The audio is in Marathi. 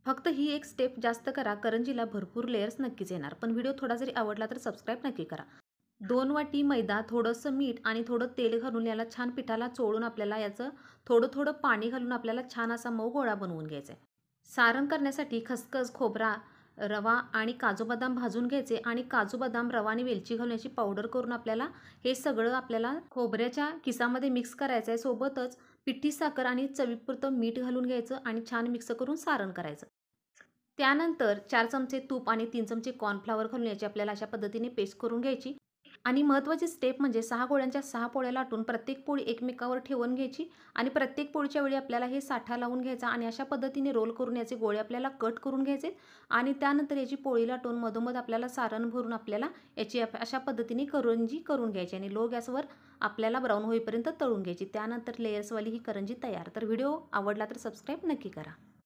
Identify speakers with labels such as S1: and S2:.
S1: फक्त ही एक स्टेप जास्त करा, करंजीला भरपूर लेयर्स नक्कीच येणार. पण व्हिडिओ थोडा जरी आवडला तर सबस्क्राईब नक्की करा. 2 वाटी मैदा, थोडंसं मीठ आणि थोडं तेल घालून याला छान पिठाला चोळून आपल्याला याचं थोडं-थोडं पाणी घालून आपल्याला छान असा मऊ गोळा बनवून घ्यायचा आहे. सारण करण्यासाठी खसखस, खोबरा, रवा आणि काजू बदाम भाजून घ्यायचे आणि काजू बदाम, रवा आणि वेलची घालून याची पावडर करून आपल्याला हे सगळं आपल्याला खोबऱ्याच्या किसामध्ये मिक्स करायचं आहे. सोबतच पिठी साखर आणि चवीपुरतं मीठ घालून घ्यायचं आणि छान मिक्स करून सारण करायचं. त्यानंतर 4 चमचे तूप आणि 3 चमचे कॉर्नफ्लॉवर घालून याची आपल्याला अशा पद्धतीने पेस्ट करून घ्यायची. आणि महत्त्वाची स्टेप म्हणजे 6 गोळ्यांच्या 6 पोळ्या लाटून प्रत्येक पोळी एकमेकावर ठेवून घ्यायची आणि प्रत्येक पोळीच्या वेळी आपल्याला हे साठा लावून घ्यायचा आणि अशा पद्धतीने रोल करून याचे गोळे आपल्याला कट करून घ्यायचे आणि त्यानंतर याची पोळी लाटून मधोमध आपल्याला सारण भरून आपल्याला याची अशा पद्धतीने करंजी करून घ्यायची आणि लो गॅसवर आपल्याला ब्राऊन होईपर्यंत तळून घ्यायची. त्यानंतर लेयर्सवाली ही करंजी तयार. तर व्हिडिओ आवडला तर सबस्क्राईब नक्की करा.